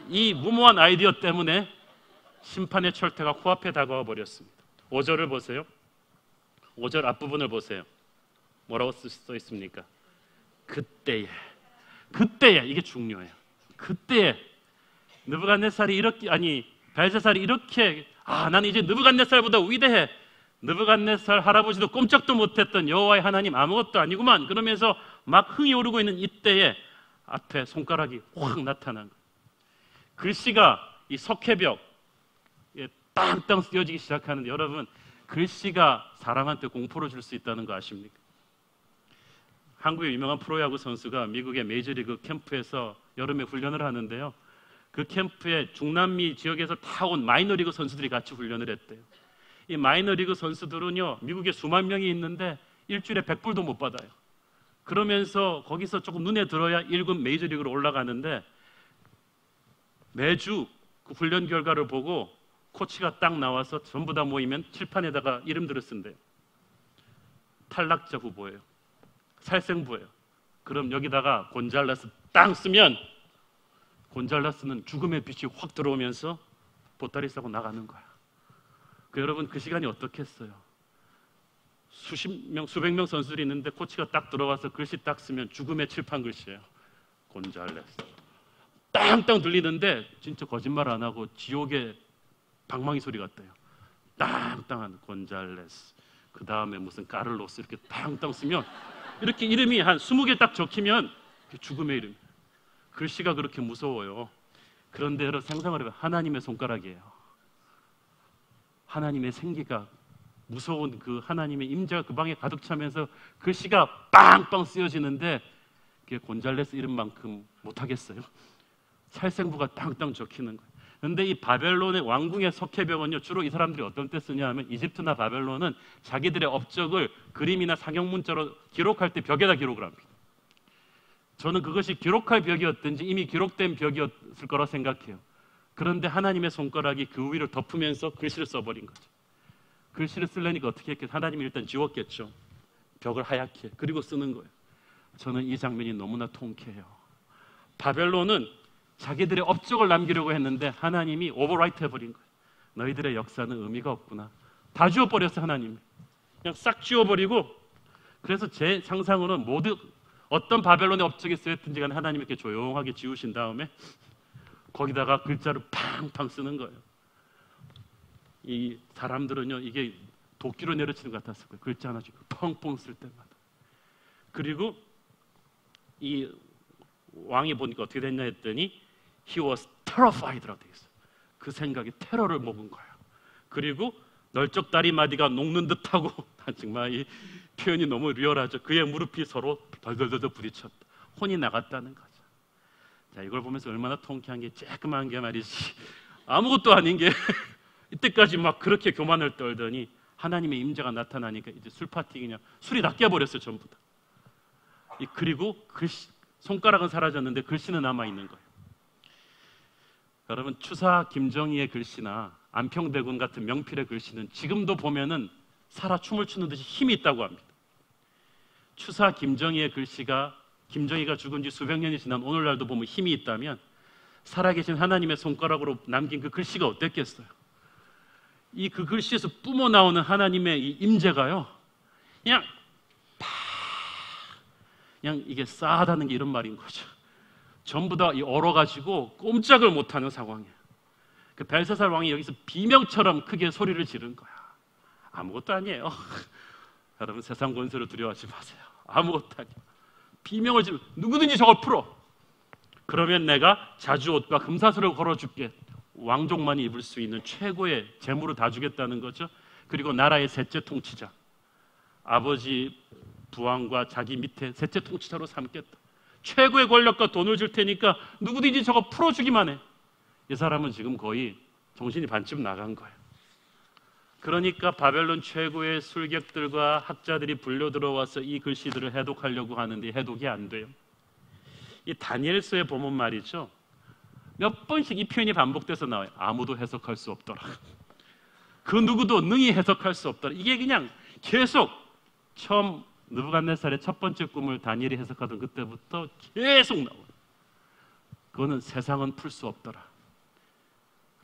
이 무모한 아이디어 때문에 심판의 철퇴가 코앞에 다가와 버렸습니다. 5절을 보세요. 5절 앞부분을 보세요. 뭐라고 써 있습니까? 그때에 이게 중요해요. 그때에 느부갓네살이 벨사살이 이렇게 나는 이제 느부갓네살보다 위대해. 느부갓네살 할아버지도 꼼짝도 못했던 여호와의 하나님 아무것도 아니구만. 그러면서 막 흥이 오르고 있는 이때에 앞에 손가락이 확 나타난 거예요. 글씨가 이 석회벽 땅땅 쓰여지기 시작하는데 여러분, 글씨가 사람한테 공포를 줄 수 있다는 거 아십니까? 한국의 유명한 프로야구 선수가 미국의 메이저리그 캠프에서 여름에 훈련을 하는데요. 그 캠프에 중남미 지역에서 다 온 마이너리그 선수들이 같이 훈련을 했대요. 이 마이너리그 선수들은요, 미국에 수만 명이 있는데 일주일에 100불도 못 받아요. 그러면서 거기서 조금 눈에 들어야 1군 메이저리그로 올라가는데 매주 그 훈련 결과를 보고 코치가 딱 나와서 전부 다 모이면 칠판에다가 이름들을 쓴대요. 탈락자 후보예요. 살생부예요. 그럼 여기다가 곤잘라스 땅 쓰면 곤잘라스는 죽음의 빛이 확 들어오면서 보따리 싸고 나가는 거야. 여러분, 그 시간이 어떻겠어요? 수십 명, 수백 명 선수들이 있는데 코치가 딱 들어와서 글씨 딱 쓰면 죽음의 칠판 글씨예요. 곤잘레스. 땅땅 들리는데 진짜 거짓말 안 하고 지옥의 방망이 소리 같대요. 땅땅한 곤잘레스. 그 다음에 무슨 까를로스 이렇게 땅땅 쓰면 이렇게 이름이 한 20개 딱 적히면 죽음의 이름. 글씨가 그렇게 무서워요. 그런데 여러분 상상을 해봐요. 하나님의 손가락이에요. 하나님의 생기가 무서운 그 하나님의 임재가 그 방에 가득 차면서 글씨가 빵빵 쓰여지는데 그게 곤잘레스 이름만큼 못하겠어요. 살생부가 땅땅 적히는 거예요. 그런데 이 바벨론의 왕궁의 석회벽은요, 주로 이 사람들이 어떤 때 쓰냐 하면 이집트나 바벨론은 자기들의 업적을 그림이나 상형문자로 기록할 때 벽에다 기록을 합니다. 저는 그것이 기록할 벽이었든지 이미 기록된 벽이었을 거라 생각해요. 그런데 하나님의 손가락이 그 위를 덮으면서 글씨를 써버린 거죠. 글씨를 쓰려니까 어떻게 했겠어요? 하나님이 일단 지웠겠죠. 벽을 하얗게. 그리고 쓰는 거예요. 저는 이 장면이 너무나 통쾌해요. 바벨론은 자기들의 업적을 남기려고 했는데 하나님이 오버라이트 해버린 거예요. 너희들의 역사는 의미가 없구나. 다 지워버렸어요. 하나님이. 그냥 싹 지워버리고, 그래서 제 상상으로는 모두 어떤 바벨론의 업적이 쓰였든지 간에 하나님이 이렇게 조용하게 지우신 다음에 거기다가 글자를 팡팡 쓰는 거예요. 이 사람들은요, 이게 도끼로 내려치는 것 같았을 거예요. 글자 하나씩 펑펑 쓸 때마다. 그리고 이 왕이 보니까 어떻게 됐냐 했더니 He was terrified라고 되어 있어요. 그 생각이 테러를 먹은 거예요. 그리고 널쩍 다리마디가 녹는 듯하고 정말 이 표현이 너무 리얼하죠. 그의 무릎이 서로 덜덜덜 부딪혔다. 혼이 나갔다는 거죠. 자, 이걸 보면서 얼마나 통쾌한 게, 쬐끄만 게 말이지 아무것도 아닌 게 이때까지 막 그렇게 교만을 떨더니 하나님의 임재가 나타나니까 이제 술 파티 그냥 술이 다 깨버렸어요. 전부 다. 그리고 글씨, 손가락은 사라졌는데 글씨는 남아있는 거예요. 여러분, 추사 김정희의 글씨나 안평대군 같은 명필의 글씨는 지금도 보면은 살아 춤을 추는 듯이 힘이 있다고 합니다. 추사 김정희의 글씨가, 김정희가 죽은 지 수백 년이 지난 오늘날도 보면 힘이 있다면 살아계신 하나님의 손가락으로 남긴 그 글씨가 어땠겠어요? 이 그 글씨에서 뿜어 나오는 하나님의 이 임재가요, 그냥 그냥 이게 싸하다는 게 이런 말인 거죠. 전부 다 얼어가지고 꼼짝을 못하는 상황이에요. 그 벨사살 왕이 여기서 비명처럼 크게 소리를 지른 거야. 아무것도 아니에요. 여러분, 세상 권세로 두려워하지 마세요. 아무것도 아니에요. 비명을 지르, 누구든지 저걸 풀어. 그러면 내가 자주옷과 금사슬을 걸어줄게. 왕족만이 입을 수 있는 최고의 재물을 다 주겠다는 거죠. 그리고 나라의 셋째 통치자, 아버지 부왕과 자기 밑에 셋째 통치자로 삼겠다. 최고의 권력과 돈을 줄 테니까 누구든지 저거 풀어주기만 해. 이 사람은 지금 거의 정신이 반쯤 나간 거예요. 그러니까 바벨론 최고의 술객들과 학자들이 불려 들어와서 이 글씨들을 해독하려고 하는데 해독이 안 돼요. 이 다니엘서에 보면 말이죠, 몇 번씩 이 표현이 반복돼서 나와요. 아무도 해석할 수 없더라. 그 누구도 능히 해석할 수 없더라. 이게 그냥 계속 처음 느부갓네살의 첫 번째 꿈을 다니엘이 해석하던 그때부터 계속 나와요. 그거는 세상은 풀 수 없더라.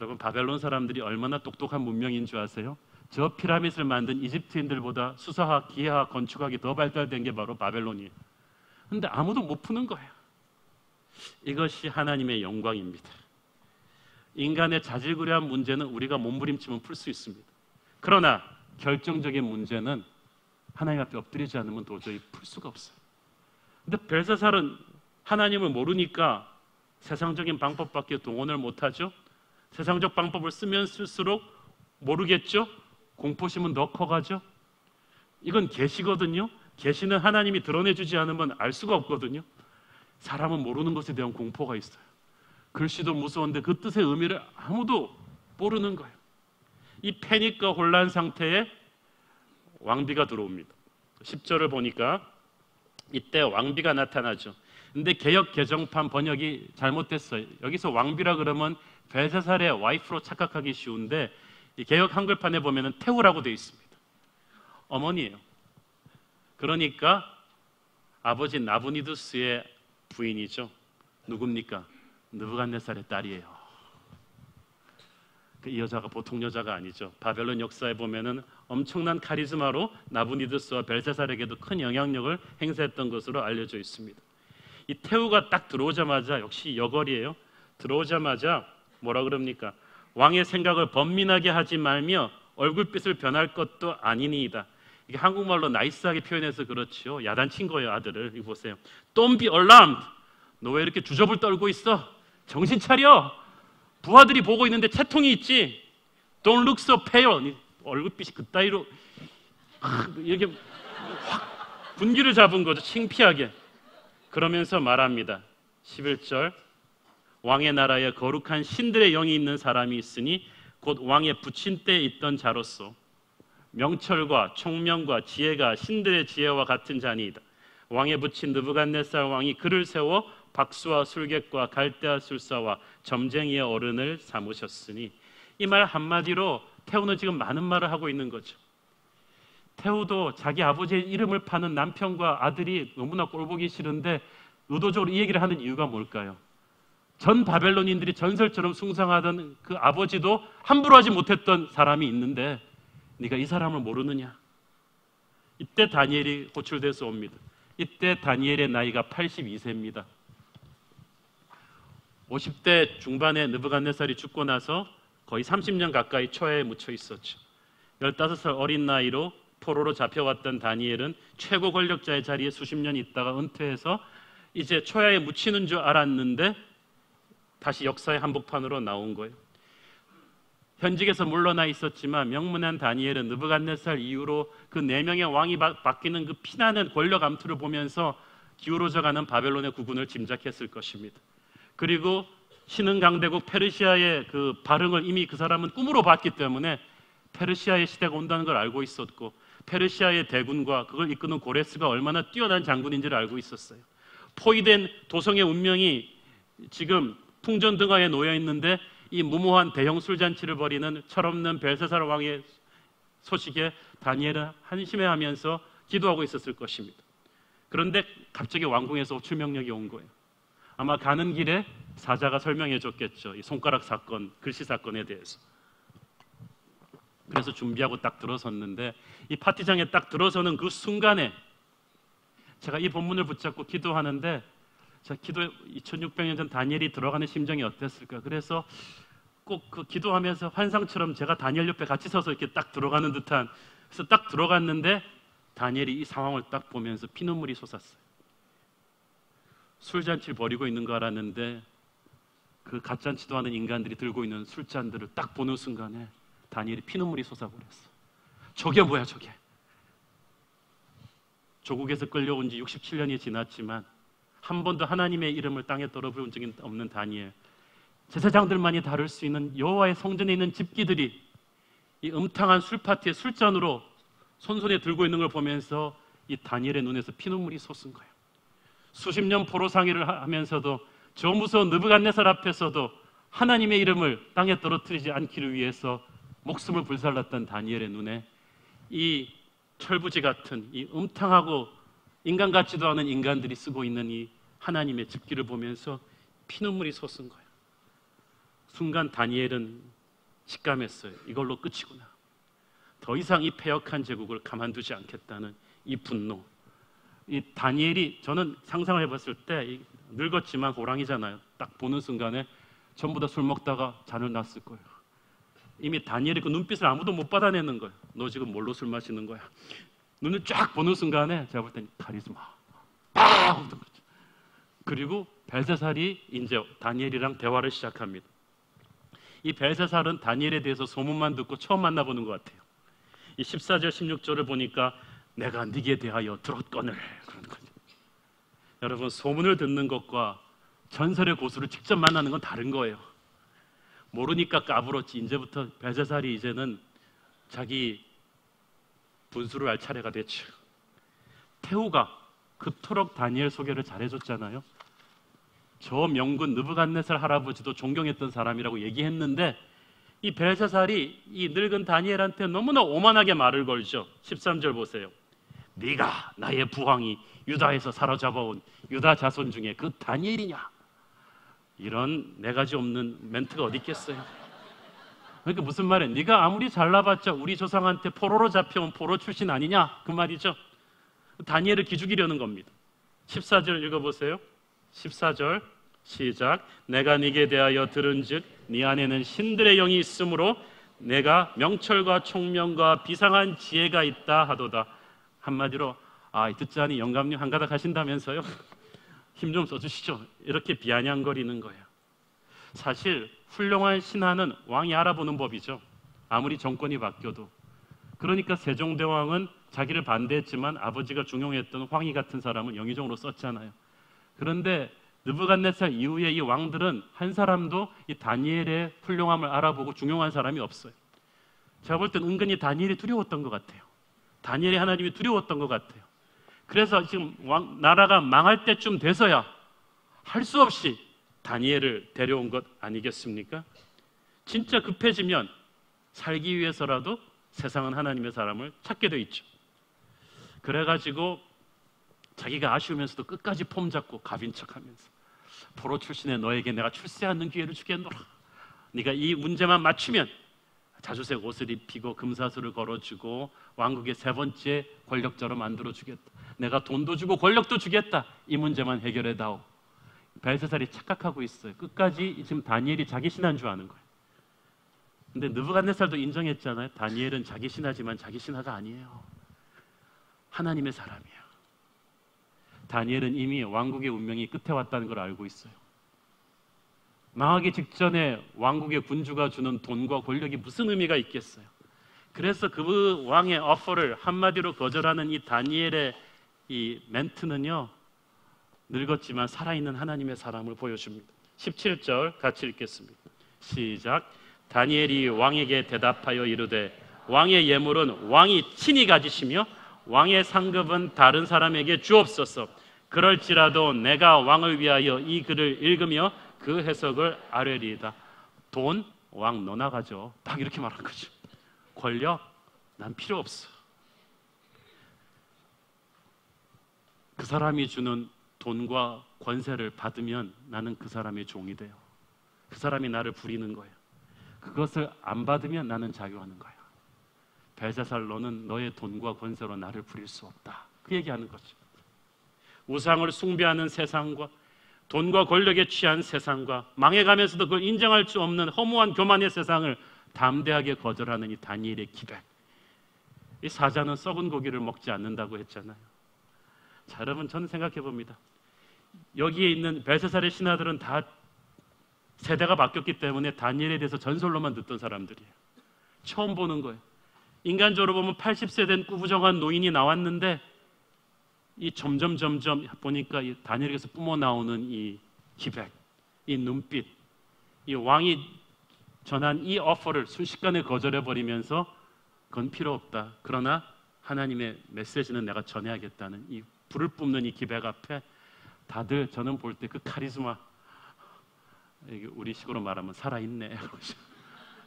여러분, 바벨론 사람들이 얼마나 똑똑한 문명인 줄 아세요? 저 피라밋을 만든 이집트인들보다 수사학, 기하학, 건축학이 더 발달된 게 바로 바벨론이에요. 그런데 아무도 못 푸는 거예요. 이것이 하나님의 영광입니다. 인간의 자질구레한 문제는 우리가 몸부림치면 풀 수 있습니다. 그러나 결정적인 문제는 하나님 앞에 엎드리지 않으면 도저히 풀 수가 없어요. 근데 벨사살은 하나님을 모르니까 세상적인 방법밖에 동원을 못하죠. 세상적 방법을 쓰면 쓸수록 모르겠죠. 공포심은 더 커가죠. 이건 계시거든요. 계시는 하나님이 드러내주지 않으면 알 수가 없거든요. 사람은 모르는 것에 대한 공포가 있어요. 글씨도 무서운데 그 뜻의 의미를 아무도 모르는 거예요. 이 패닉과 혼란 상태에 왕비가 들어옵니다. 10절을 보니까 이때 왕비가 나타나죠. 근데 개역 개정판 번역이 잘못됐어요. 여기서 왕비라 그러면 벨사살의 와이프로 착각하기 쉬운데 이 개역 한글판에 보면은 태우라고 되어 있습니다. 어머니예요. 그러니까 아버지 나부니두스의 부인이죠. 누굽니까? 느부갓네살의 딸이에요. 이 여자가 보통 여자가 아니죠. 바벨론 역사에 보면은 엄청난 카리스마로 나부니드스와 벨사살에게도 큰 영향력을 행사했던 것으로 알려져 있습니다. 이 태후가 딱 들어오자마자 역시 여걸이에요. 들어오자마자 뭐라 그럽니까? 왕의 생각을 번민하게 하지 말며 얼굴빛을 변할 것도 아니니이다. 이게 한국말로 나이스하게 표현해서 그렇지요. 야단친 거예요, 아들을. 이거 보세요. Don't be alarmed. 너 왜 이렇게 주접을 떨고 있어? 정신 차려. 부하들이 보고 있는데 채통이 있지. Don't look so pale. 얼굴빛이 그따위로 이렇게 확 분기를 잡은 거죠. 창피하게. 그러면서 말합니다. 11절. 왕의 나라에 거룩한 신들의 영이 있는 사람이 있으니 곧 왕의 부친 때에 있던 자로서 명철과 총명과 지혜가 신들의 지혜와 같은 자니이다. 왕의 부친 느부갓네살 왕이 그를 세워 박수와 술객과 갈대아 술사와 점쟁이의 어른을 삼으셨으니, 이 말 한마디로 태후는 지금 많은 말을 하고 있는 거죠. 태후도 자기 아버지의 이름을 파는 남편과 아들이 너무나 꼴보기 싫은데 의도적으로 이 얘기를 하는 이유가 뭘까요? 전 바벨론인들이 전설처럼 숭상하던 그 아버지도 함부로 하지 못했던 사람이 있는데 네가 이 사람을 모르느냐? 이때 다니엘이 호출돼서 옵니다. 이때 다니엘의 나이가 82세입니다. 50대 중반에 느부갓네살이 죽고 나서 거의 30년 가까이 초야에 묻혀 있었죠. 15살 어린 나이로 포로로 잡혀왔던 다니엘은 최고 권력자의 자리에 수십 년 있다가 은퇴해서 이제 초야에 묻히는 줄 알았는데 다시 역사의 한복판으로 나온 거예요. 현직에서 물러나 있었지만 명문한 다니엘은 느부갓네살 이후로 그 4명의 왕이 바뀌는 그 피나는 권력 암투를 보면서 기울어져가는 바벨론의 국운을 짐작했을 것입니다. 그리고 신흥 강대국 페르시아의 그 발흥을 이미 그 사람은 꿈으로 봤기 때문에 페르시아의 시대가 온다는 걸 알고 있었고, 페르시아의 대군과 그걸 이끄는 고레스가 얼마나 뛰어난 장군인지를 알고 있었어요. 포위된 도성의 운명이 지금 풍전등화에 놓여 있는데 이 무모한 대형 술잔치를 벌이는 철없는 벨사살 왕의 소식에 다니엘은 한심해하면서 기도하고 있었을 것입니다. 그런데 갑자기 왕궁에서 호출 명령이 온 거예요. 아마 가는 길에 사자가 설명해 줬겠죠. 이 손가락 사건, 글씨 사건에 대해서. 그래서 준비하고 딱 들어섰는데 이 파티장에 딱 들어서는 그 순간에 제가 이 본문을 붙잡고 기도하는데, 자, 기도에 2600년 전 다니엘이 들어가는 심정이 어땠을까? 그래서 꼭 그 기도하면서 환상처럼 제가 다니엘 옆에 같이 서서 이렇게 딱 들어가는 듯한, 그래서 딱 들어갔는데 다니엘이 이 상황을 딱 보면서 피눈물이 솟았어요. 술잔치를 벌이고 있는 거 알았는데 그 갓잔치도 하는 인간들이 들고 있는 술잔들을 딱 보는 순간에 다니엘이 피눈물이 솟아버렸어. 저게 뭐야 저게. 조국에서 끌려온 지 67년이 지났지만 한 번도 하나님의 이름을 땅에 떨어부은 적이 없는 다니엘, 제사장들만이 다룰 수 있는 여호와의 성전에 있는 집기들이 이 음탕한 술파티의 술잔으로 손손에 들고 있는 걸 보면서 이 다니엘의 눈에서 피눈물이 솟은 거예요. 수십 년 포로 상의를 하면서도 저 무서운 느부갓네살 앞에서도 하나님의 이름을 땅에 떨어뜨리지 않기를 위해서 목숨을 불살랐던 다니엘의 눈에 이 철부지 같은 이 음탕하고 인간 같지도 않은 인간들이 쓰고 있는 이 하나님의 집기를 보면서 피눈물이 솟은 거예요. 순간 다니엘은 직감했어요. 이걸로 끝이구나. 더 이상 이 패역한 제국을 가만두지 않겠다는 이 분노. 이 다니엘이, 저는 상상을 해봤을 때 늙었지만 호랑이잖아요. 딱 보는 순간에 전부 다 술 먹다가 잔을 놨을 거예요. 이미 다니엘의 그 눈빛을 아무도 못 받아내는 거예요. 너 지금 뭘로 술 마시는 거야? 눈을 쫙 보는 순간에 제가 볼 땐 카리스마 빡! 그리고 벨사살이 이제 다니엘이랑 대화를 시작합니다. 이 벨사살은 다니엘에 대해서 소문만 듣고 처음 만나보는 것 같아요. 이 14절 16절을 보니까 내가 네게 대하여 들었거늘, 그런 거죠. 여러분, 소문을 듣는 것과 전설의 고수를 직접 만나는 건 다른 거예요. 모르니까 까불었지. 이제부터 벨사살이 이제는 자기 분수를 알 차례가 됐죠. 태후가 그토록 다니엘 소개를 잘해줬잖아요. 저 명군 느부갓네살 할아버지도 존경했던 사람이라고 얘기했는데 이 벨사살이 이 늙은 다니엘한테 너무나 오만하게 말을 걸죠. 13절 보세요. 네가 나의 부왕이 유다에서 사로잡아온 유다 자손 중에 그 다니엘이냐? 이런 네 가지 없는 멘트가 어디 있겠어요? 그러니까 무슨 말이야? 네가 아무리 잘나봤자 우리 조상한테 포로로 잡혀온 포로 출신 아니냐? 그 말이죠. 다니엘을 기죽이려는 겁니다. 14절 읽어보세요. 14절 시작. 내가 네게 대하여 들은즉 네 안에는 신들의 영이 있으므로 내가 명철과 총명과 비상한 지혜가 있다 하도다. 한마디로 듣자니 영감님 한가닥 하신다면서요? 힘 좀 써주시죠. 이렇게 비아냥거리는 거예요. 사실 훌륭한 신하는 왕이 알아보는 법이죠. 아무리 정권이 바뀌어도. 그러니까 세종대왕은 자기를 반대했지만 아버지가 중용했던 황희 같은 사람은 영의정으로 썼잖아요. 그런데 느부갓네살 이후에 이 왕들은 한 사람도 이 다니엘의 훌륭함을 알아보고 중용한 사람이 없어요. 제가 볼 땐 은근히 다니엘이 두려웠던 것 같아요. 다니엘이 하나님이 두려웠던 것 같아요. 그래서 지금 나라가 망할 때쯤 돼서야 할 수 없이 다니엘을 데려온 것 아니겠습니까? 진짜 급해지면 살기 위해서라도 세상은 하나님의 사람을 찾게 돼 있죠. 그래가지고 자기가 아쉬우면서도 끝까지 폼 잡고 갑인 척하면서 포로 출신의 너에게 내가 출세하는 기회를 주겠노라. 네가 이 문제만 맞추면 자주색 옷을 입히고 금사슬을 걸어주고 왕국의 세 번째 권력자로 만들어주겠다. 내가 돈도 주고 권력도 주겠다. 이 문제만 해결해다오. 벨사살이 착각하고 있어요. 끝까지 지금 다니엘이 자기 신하인 줄 아는 거예요. 근데 느부갓네살도 인정했잖아요. 다니엘은 자기 신하지만 자기 신하가 아니에요. 하나님의 사람이에요. 다니엘은 이미 왕국의 운명이 끝에 왔다는 걸 알고 있어요. 망하기 직전에 왕국의 군주가 주는 돈과 권력이 무슨 의미가 있겠어요. 그래서 그 왕의 오퍼를 한마디로 거절하는 이 다니엘의 이 멘트는요, 늙었지만 살아있는 하나님의 사람을 보여줍니다. 17절 같이 읽겠습니다. 시작. 다니엘이 왕에게 대답하여 이르되 왕의 예물은 왕이 친히 가지시며 왕의 상급은 다른 사람에게 주옵소서. 그럴지라도 내가 왕을 위하여 이 글을 읽으며 그 해석을 아뢰리이다. 돈, 왕 너나 가져. 딱 이렇게 말한 거죠. 권력, 난 필요 없어. 그 사람이 주는 돈과 권세를 받으면 나는 그 사람의 종이 돼요. 그 사람이 나를 부리는 거예요. 그것을 안 받으면 나는 자유하는 거예요. 벨사살, 너는 너의 돈과 권세로 나를 부릴 수 없다. 그 얘기하는 거죠. 우상을 숭배하는 세상과 돈과 권력에 취한 세상과 망해가면서도 그걸 인정할 수 없는 허무한 교만의 세상을 담대하게 거절하는 이 다니엘의 기백. 이 사자는 썩은 고기를 먹지 않는다고 했잖아요. 자, 여러분, 저는 생각해 봅니다. 여기에 있는 벨사살의 신하들은 다 세대가 바뀌었기 때문에 다니엘에 대해서 전설로만 듣던 사람들이에요. 처음 보는 거예요. 인간적으로 보면 80세 된 꾸부정한 노인이 나왔는데 이 점점 보니까 이 다니엘에게서 뿜어 나오는 이 기백, 이 눈빛, 이 왕이 전한 이 오퍼를 순식간에 거절해 버리면서 그건 필요 없다. 그러나 하나님의 메시지는 내가 전해야겠다는 이 불을 뿜는 이 기백 앞에 다들 저는 볼 때 그 카리스마, 우리 식으로 말하면 살아있네.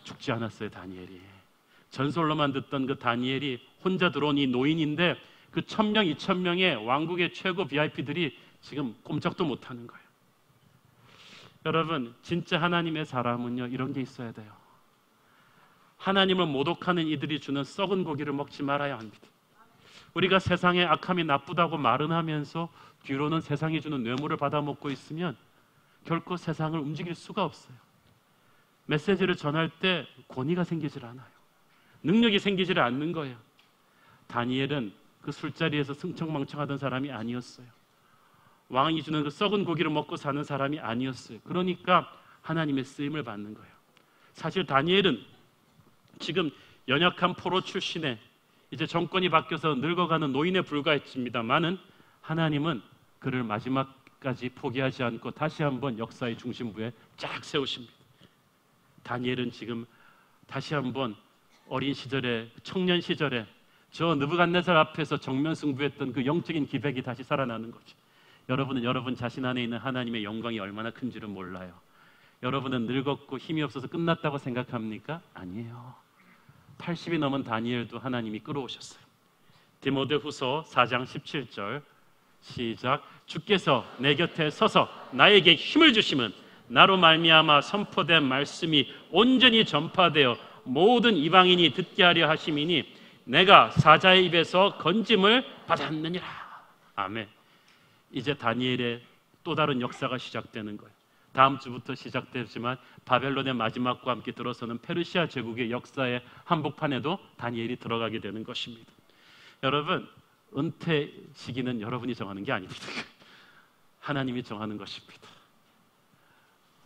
죽지 않았어요, 다니엘이. 전설로만 듣던 그 다니엘이 혼자 들어온 이 노인인데 그 1000명, 2000명의 왕국의 최고 VIP들이 지금 꼼짝도 못하는 거예요. 여러분, 진짜 하나님의 사람은요, 이런 게 있어야 돼요. 하나님을 모독하는 이들이 주는 썩은 고기를 먹지 말아야 합니다. 우리가 세상의 악함이 나쁘다고 말은 하면서 뒤로는 세상이 주는 뇌물을 받아먹고 있으면 결코 세상을 움직일 수가 없어요. 메시지를 전할 때 권위가 생기질 않아요. 능력이 생기질 않는 거예요. 다니엘은 그 술자리에서 승청망청하던 사람이 아니었어요. 왕이 주는 그 썩은 고기를 먹고 사는 사람이 아니었어요. 그러니까 하나님의 쓰임을 받는 거예요. 사실 다니엘은 지금 연약한 포로 출신의 이제 정권이 바뀌어서 늙어가는 노인에 불과했습니다만은 하나님은 그를 마지막까지 포기하지 않고 다시 한번 역사의 중심부에 쫙 세우십니다. 다니엘은 지금 다시 한번 어린 시절에, 청년 시절에 저 느부갓네살 앞에서 정면 승부했던 그 영적인 기백이 다시 살아나는 거죠. 여러분은 여러분 자신 안에 있는 하나님의 영광이 얼마나 큰지를 몰라요. 여러분은 늙었고 힘이 없어서 끝났다고 생각합니까? 아니에요. 80이 넘은 다니엘도 하나님이 끌어오셨어요. 디모데후서 4장 17절 시작. 주께서 내 곁에 서서 나에게 힘을 주심은 나로 말미암아 선포된 말씀이 온전히 전파되어 모든 이방인이 듣게 하려 하심이니 내가 사자의 입에서 건짐을 받았느니라. 아멘. 이제 다니엘의 또 다른 역사가 시작되는 거예요. 다음 주부터 시작되지만 바벨론의 마지막과 함께 들어서는 페르시아 제국의 역사의 한복판에도 다니엘이 들어가게 되는 것입니다. 여러분, 은퇴 시기는 여러분이 정하는 게 아닙니다. 하나님이 정하는 것입니다.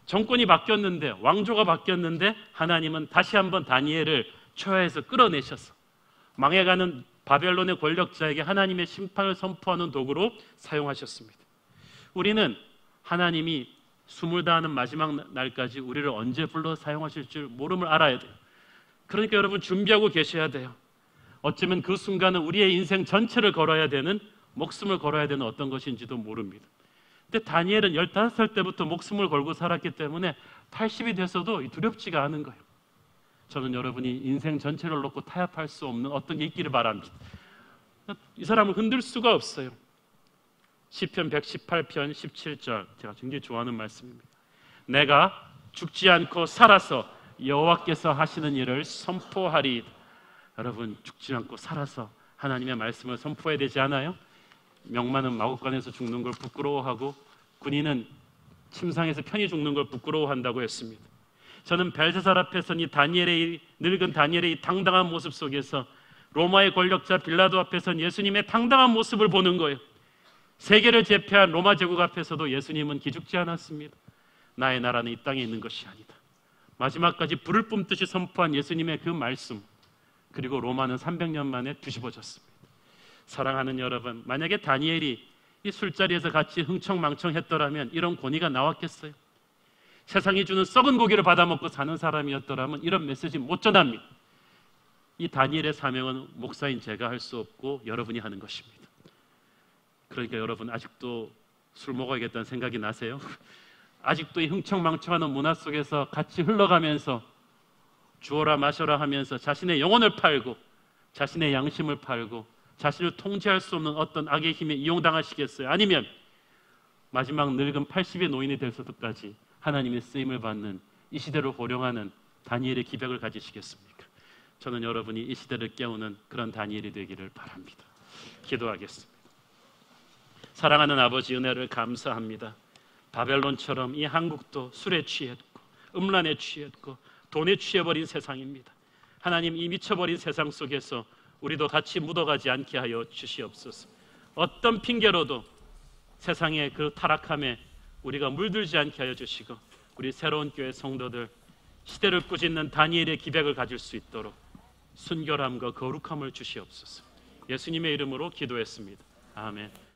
정권이 바뀌었는데, 왕조가 바뀌었는데 하나님은 다시 한번 다니엘을 초야에서 끌어내셔서 망해가는 바벨론의 권력자에게 하나님의 심판을 선포하는 도구로 사용하셨습니다. 우리는 하나님이 숨을 다하는 마지막 날까지 우리를 언제 불러 사용하실 줄 모름을 알아야 돼요. 그러니까 여러분 준비하고 계셔야 돼요. 어쩌면 그 순간은 우리의 인생 전체를 걸어야 되는, 목숨을 걸어야 되는 어떤 것인지도 모릅니다. 근데 다니엘은 15살 때부터 목숨을 걸고 살았기 때문에 80이 돼서도 두렵지가 않은 거예요. 저는 여러분이 인생 전체를 놓고 타협할 수 없는 어떤 게 있기를 바랍니다. 이 사람을 흔들 수가 없어요. 시편 118편 17절, 제가 굉장히 좋아하는 말씀입니다. 내가 죽지 않고 살아서 여호와께서 하시는 일을 선포하리. 여러분, 죽지 않고 살아서 하나님의 말씀을 선포해야 되지 않아요? 명만은 마구간에서 죽는 걸 부끄러워하고 군인은 침상에서 편히 죽는 걸 부끄러워한다고 했습니다. 저는 벨사살 앞에서 늙은 다니엘의 이 당당한 모습 속에서 로마의 권력자 빌라도 앞에서는 예수님의 당당한 모습을 보는 거예요. 세계를 제패한 로마 제국 앞에서도 예수님은 기죽지 않았습니다. 나의 나라는 이 땅에 있는 것이 아니다. 마지막까지 불을 뿜듯이 선포한 예수님의 그 말씀, 그리고 로마는 300년 만에 뒤집어졌습니다. 사랑하는 여러분, 만약에 다니엘이 이 술자리에서 같이 흥청망청했더라면 이런 권위가 나왔겠어요? 세상이 주는 썩은 고기를 받아먹고 사는 사람이었더라면 이런 메시지 못 전합니다. 이 다니엘의 사명은 목사인 제가 할 수 없고 여러분이 하는 것입니다. 그러니까 여러분, 아직도 술 먹어야겠다는 생각이 나세요? 아직도 이 흥청망청하는 문화 속에서 같이 흘러가면서 주어라 마셔라 하면서 자신의 영혼을 팔고 자신의 양심을 팔고 자신을 통제할 수 없는 어떤 악의 힘에 이용당하시겠어요? 아니면 마지막 늙은 80의 노인이 될 때까지 하나님의 쓰임을 받는, 이 시대를 호령하는 다니엘의 기백을 가지시겠습니까? 저는 여러분이 이 시대를 깨우는 그런 다니엘이 되기를 바랍니다. 기도하겠습니다. 사랑하는 아버지, 은혜를 감사합니다. 바벨론처럼 이 한국도 술에 취했고 음란에 취했고 돈에 취해버린 세상입니다. 하나님, 이 미쳐버린 세상 속에서 우리도 같이 묻어가지 않게 하여 주시옵소서. 어떤 핑계로도 세상의 그 타락함에 우리가 물들지 않게 하여 주시고, 우리 새로운 교회 성도들 시대를 꾸짖는 다니엘의 기백을 가질 수 있도록 순결함과 거룩함을 주시옵소서. 예수님의 이름으로 기도했습니다. 아멘.